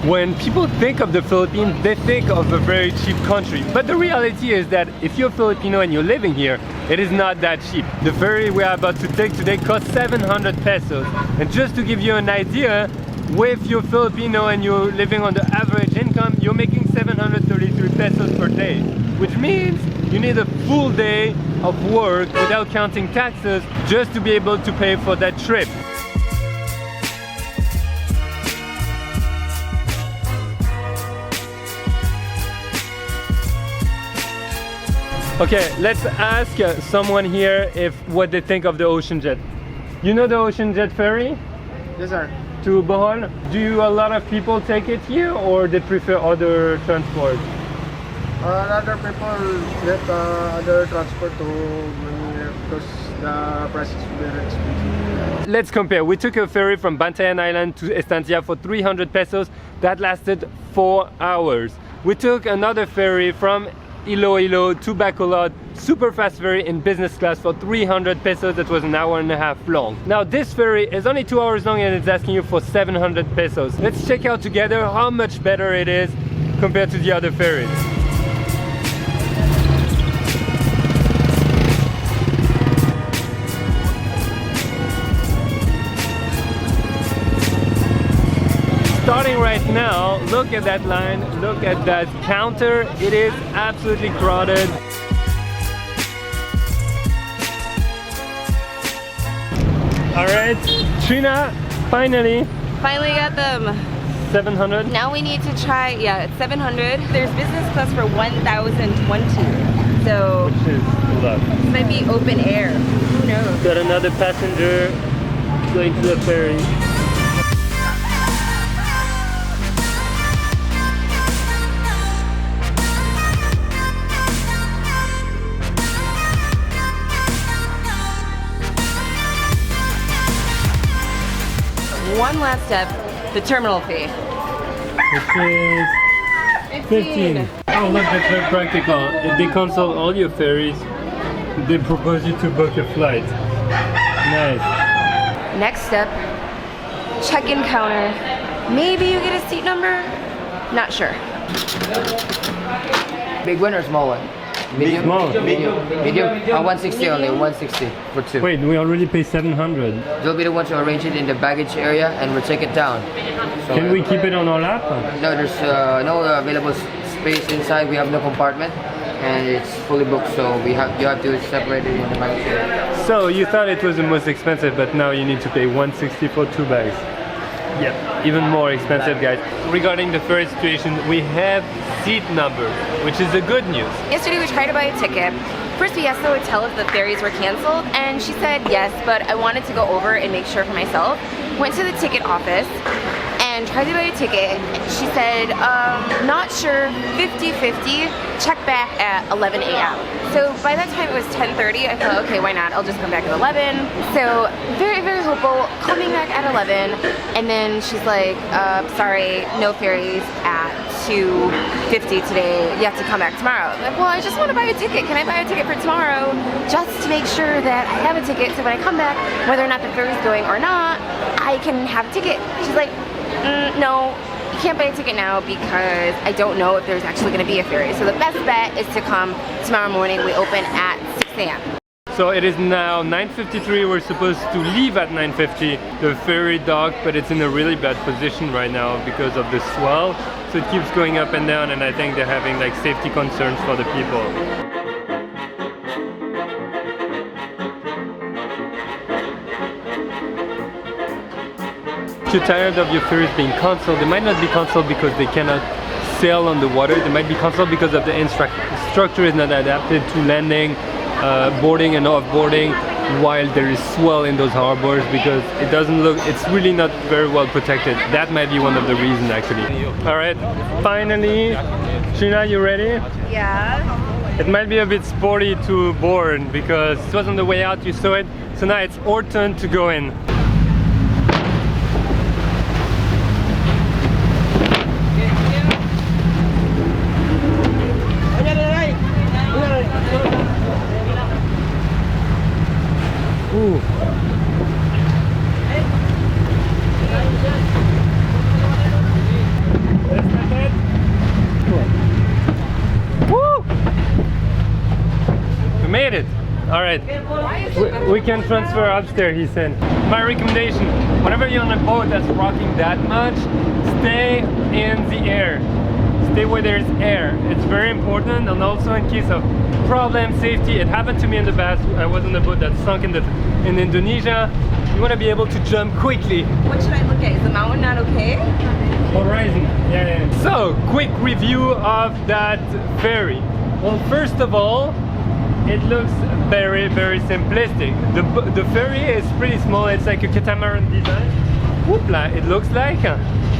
When people think of the Philippines, they think of a very cheap country. But the reality is that if you're Filipino and you're living here, it is not that cheap. The ferry we are about to take today costs 700 pesos. And just to give you an idea, if you're Filipino and you're living on the average income, you're making 733 pesos per day. Which means you need a full day of work without counting taxes just to be able to pay for that trip. Okay, let's ask someone here if what they think of the ocean jet. You know the ocean jet ferry? Yes, sir. To Bohol? Do a lot of people take it here or they prefer other transport? Other people get other transport to bring here because the price is very expensive. Let's compare. We took a ferry from Bantayan Island to Estancia for 300 pesos. That lasted 4 hours. We took another ferry from Iloilo to Bacolod, super fast ferry in business class for 300 pesos. That was an hour and a half long. Now this ferry is only 2 hours long and it's asking you for 700 pesos. Let's check out together how much better it is compared to the other ferries. Starting right now, look at that line, look at that counter, it is absolutely crowded. Alright, Trina, finally got them. 700? Now we need to try, yeah, it's 700. There's business class for 1,020. So, which is a lot. This might be open air, who knows? Got another passenger going to the ferry. One last step, the terminal fee. Which is 15. Oh look, that's very practical. If they cancel all your ferries, they propose you to book a flight. Nice. Next step, check-in counter. Maybe you get a seat number? Not sure. Big one or small one? Medium? Small. Medium. 160 only, 160 for two. Wait, we already paid 700. They'll be the ones to arrange it in the baggage area and we'll take it down. So, Can we keep it on our lap? No, there's no available space inside. We have no compartment and it's fully booked, so you have to separate it in the baggage area. So you thought it was the most expensive, but now you need to pay 160 for 2 bags. Yep, even more expensive, guys. Regarding the ferry situation, we have seat number, which is the good news. Yesterday we tried to buy a ticket. First we asked the hotel if the ferries were canceled and she said yes, but I wanted to go over and make sure for myself. Went to the ticket office and tried to buy a ticket. She said, not sure, 50-50, check back at 11 a.m. So by that time it was 10:30, I thought, okay, why not? I'll just come back at 11. So very, very hopeful, coming back at 11, and then she's like, sorry, no ferries at 2:50 today, you have to come back tomorrow. I'm like, well, I just want to buy a ticket. Can I buy a ticket for tomorrow? Just to make sure that I have a ticket, so when I come back, whether or not the ferry's going or not, I can have a ticket. She's like, no, you can't buy a ticket now because I don't know if there's actually going to be a ferry. So the best bet is to come tomorrow morning. We open at 6 a.m. So it is now 9:53. We're supposed to leave at 9:50. The ferry dock, but it's in a really bad position right now because of the swell. So it keeps going up and down, and I think they're having like safety concerns for the people. If you're tired of your ferries being cancelled, they might not be cancelled because they cannot sail on the water. They might be cancelled because of the structure is not adapted to landing, boarding and off-boarding while there is swell in those harbors, because it doesn't look, it's really not very well protected. That might be one of the reasons actually. Alright, finally, Trina, you ready? Yeah. It might be a bit sporty to board because it was on the way out, you saw it. So now it's our turn to go in. Ooh. right. We can transfer upstairs, he said. My recommendation, whenever you're on a boat that's rocking that much, stay in the air. Stay where there's air. It's very important, and also in case of problem, safety. It happened to me in the past. I was on a boat that sunk in Indonesia. You want to be able to jump quickly. What should I look at? Is the mountain not okay? Horizon. Yeah. So, quick review of that ferry. Well, first of all, it looks very, very simplistic. The ferry is pretty small. It's like a catamaran design. Whoopla, it looks like.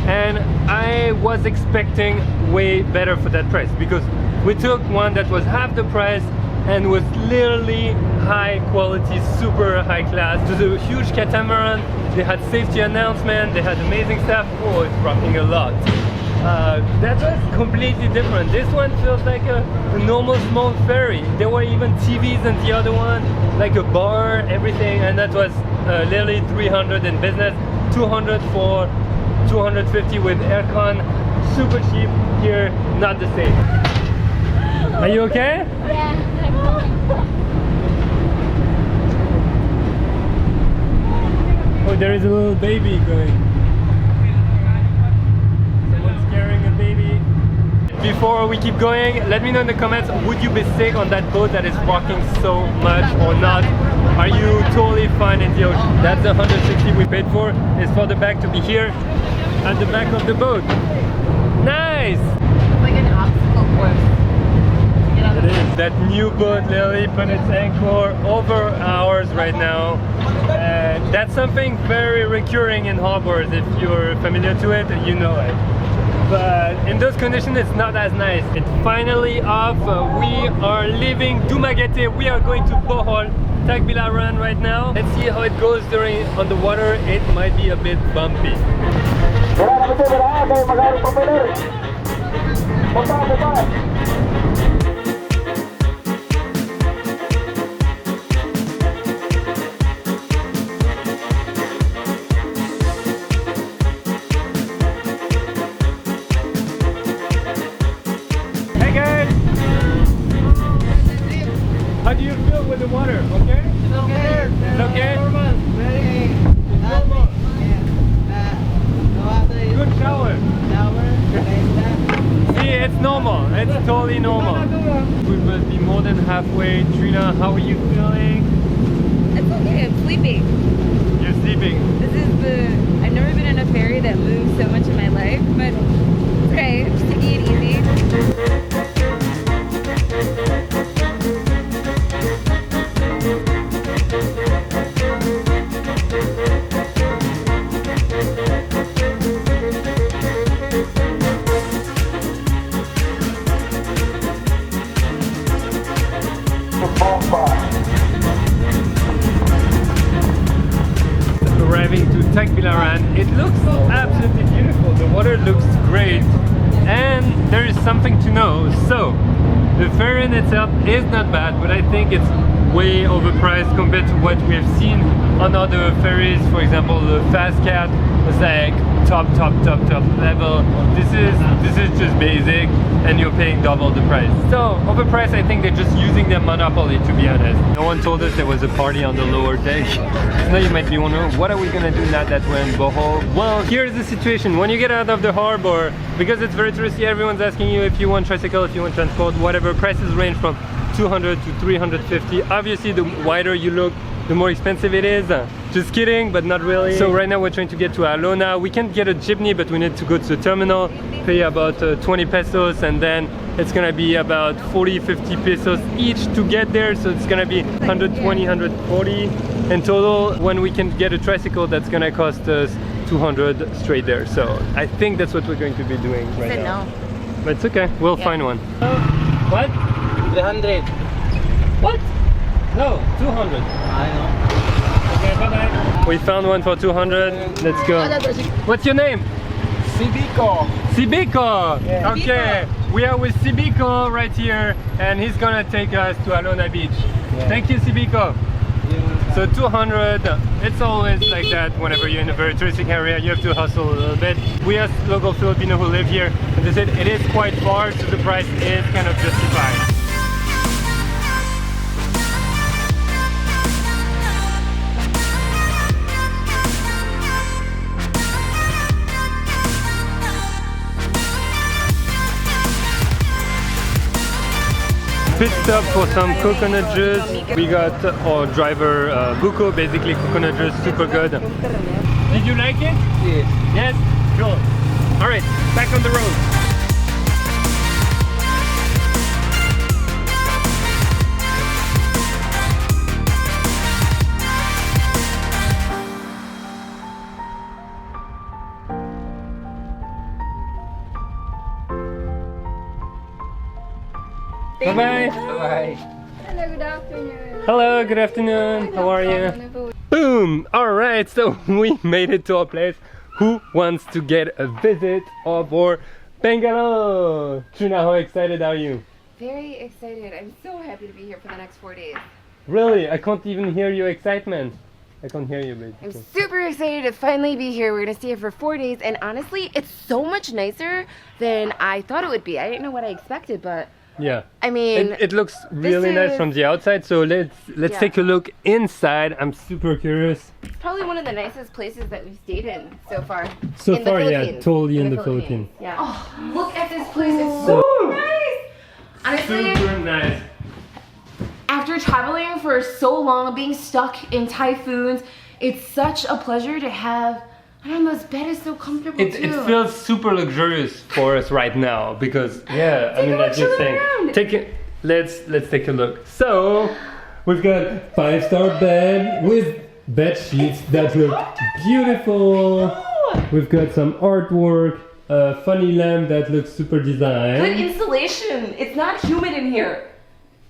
And I was expecting way better for that price, because we took one that was half the price and was literally high quality, super high class. It was a huge catamaran. They had safety announcement, they had amazing stuff. Oh, it's rocking a lot. That was completely different. This one feels like a normal small ferry. There were even TVs in the other one, like a bar, everything, and that was literally 300 in business, 200 for 250 with aircon. Super cheap. Here, not the same. Are you okay? Yeah. Oh, there is a little baby going. Someone's carrying a baby. Before we keep going, let me know in the comments, would you be sick on that boat that is rocking so much or not? Are you totally fine in the ocean? That's the 160 we paid for. It's for the bag to be here at the back of the boat. Nice! It's like an obstacle course. It is. That new boat literally put its anchor over ours right now. That's something very recurring in harbors. If you're familiar to it, you know it. But in those conditions, it's not as nice. It's finally off. We are leaving Dumaguete. We are going to Bohol, Tagbilaran right now. Let's see how it goes on the water. It might be a bit bumpy. How do you feel with the water? Okay? It's okay. It's okay? Normal. Very normal. Good shower. See, it's normal. It's totally normal. We must be more than halfway. Trina, how are you feeling? It's okay, I'm sleeping. You're sleeping. I've never been in a ferry that moves so much in my life, but it's okay, just taking it easy. Arriving to Tagbilaran, it looks absolutely beautiful. The water looks great, and there is something to know. So, the ferry in itself is not bad, but I think it's way overpriced compared to what we have seen on other ferries. For example, the Fast Cat was like top level. This is just basic, and you're paying double the price. So overpriced. I think they're just using their monopoly, to be honest. No one told us there was a party on the lower deck. So now you might be wondering, what are we gonna do now that we're in Bohol? Well, here's the situation. When you get out of the harbor, because it's very touristy, everyone's asking you if you want tricycle, if you want transport, whatever. Prices range from 200 to 350. Obviously, the wider you look, the more expensive it is. Just kidding, but not really. So right now we're trying to get to Alona. We can get a jeepney, but we need to go to the terminal, pay about 20 pesos, and then it's gonna be about 40-50 pesos each to get there. So it's gonna be 120, 140 in total. When we can get a tricycle, that's gonna cost us 200 straight there. So I think that's what we're going to be doing right now. No. But it's okay, we'll find one. What? 300. What? No, 200. I know. Okay, bye-bye. We found one for 200. Let's go. What's your name? Civico. Cibico. Yeah. Okay, we are with Cibico right here, and he's gonna take us to Alona Beach. Yeah. Thank you, Cibico. So 200, it's always like that whenever you're in a very touristic area, you have to hustle a little bit. We asked local Filipino who live here, and they said it is quite far, so the price is kind of justified. pit stop for some coconut juice. We got our driver Buko, basically coconut juice, super good. Did you like it? Yes. Yes? Cool. Alright, back on the road. Bye-bye. Bye. Hello, good afternoon. Hello, good afternoon. How are you? Boom! Alright, so we made it to our place. Who wants to get a visit of our Bangalore? Trina, how excited are you? Very excited. I'm so happy to be here for the next 4 days. Really? I can't even hear your excitement. I can't hear you, I'm basically. super excited to finally be here. We're gonna stay here for 4 days, and honestly, it's so much nicer than I thought it would be. I didn't know what I expected, but Yeah. I mean, It looks really nice is- from the outside, so let's Yeah. take a look inside. I'm super curious. it's probably one of the nicest places that we've stayed in so far. So in the far, yeah, Philippines. totally in the Philippines. Yeah. Oh, look at this place. It's so nice. Honestly, Super nice. after traveling for so long, being stuck in typhoons, it's such a pleasure to have. I don't know, this bed is so comfortable It too. feels super luxurious for us right now because yeah, I Take mean a that's look, just show saying. around. Take it. Let's take a look. So we've got 5-star bed with bed sheets that look beautiful. We've got some artwork, a funny lamp that looks super Good designed. installation. It's not humid in here.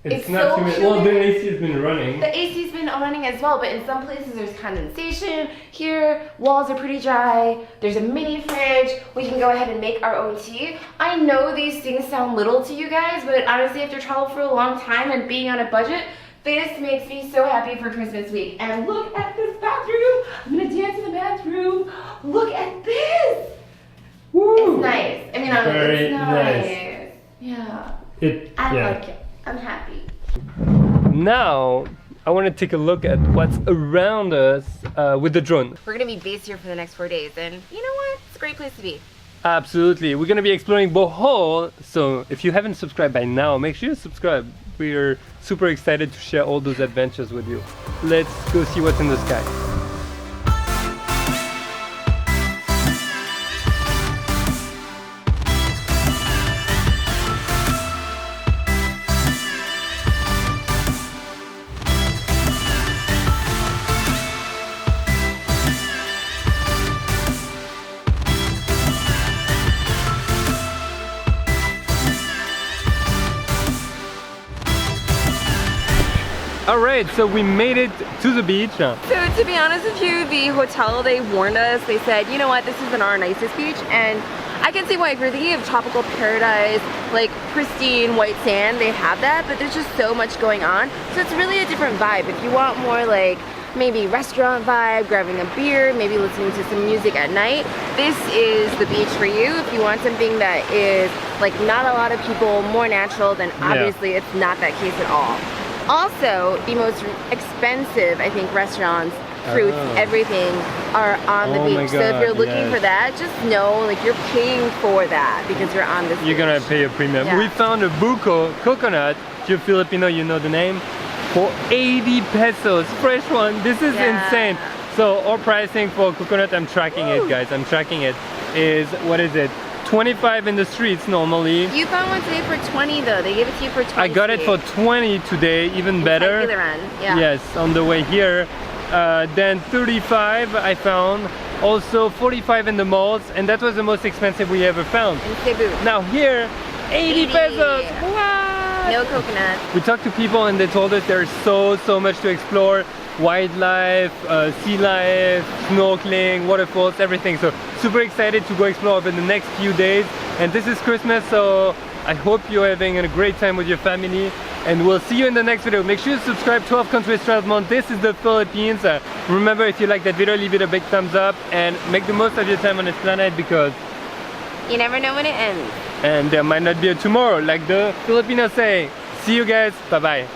It's not so too many. humid. Well, the AC has been running. The AC's been running as well, but in some places there's condensation. Here, walls are pretty dry. There's a mini fridge. We can go ahead and make our own tea. I know these things sound little to you guys, but honestly, after travel for a long time and being on a budget, this makes me so happy for Christmas week. And look at this bathroom. I'm gonna dance in the bathroom. Look at this. Woo! It's nice. I mean, Very it's nice. nice. Yeah, I Yeah. like it. I'm happy. Now I want to take a look at what's around us with the drone. We're gonna be based here for the next 4 days, and you know what? It's a great place to be. Absolutely. We're going to be exploring Bohol. So if you haven't subscribed by now, make sure you subscribe. We are super excited to share all those adventures with you. Let's go see what's in the sky. Alright, so we made it to the beach. So to be honest with you, the hotel, they warned us. They said, you know what, this isn't our nicest beach, and I can see why. If you're thinking of tropical paradise, like pristine white sand, they have that, but there's just so much going on. So it's really a different vibe. If you want more like maybe restaurant vibe, grabbing a beer, maybe listening to some music at night, this is the beach for you. If you want something that is like not a lot of people, more natural, then obviously it's not that case at all. Also, the most expensive, I think, restaurants, fruits, everything are on the Oh my beach. So if God, you're looking yes. for that, just know like you're paying for that because you're on this You're gonna beach. pay a premium. Yeah. We found a buko coconut. If you're Filipino, you know the name. For 80 pesos, fresh one. This is Yeah. insane. So our pricing for coconut, I'm tracking it, guys. I'm tracking it. Is what is it? 25 in the streets normally. You found one today for 20 though. They gave it to you for 20. I got it for 20 today, even better. Tagbilaran, yeah. Yes, on the way here. Then 35 I found. Also 45 in the malls, and that was the most expensive we ever found. In Cebu. Now here, 80 80. pesos. What? No coconut. We talked to people and they told us there's so much to explore. Wildlife, sea life, snorkeling, waterfalls, everything. So super excited to go explore over the next few days. And this is Christmas, so I hope you're having a great time with your family. And we'll see you in the next video. Make sure you subscribe. 12 countries, 12 months. This is the Philippines. Remember, if you like that video, leave it a big thumbs up and make the most of your time on this planet because You never know when it ends. and there might not be a tomorrow, like the Filipinos say. See you guys. Bye bye.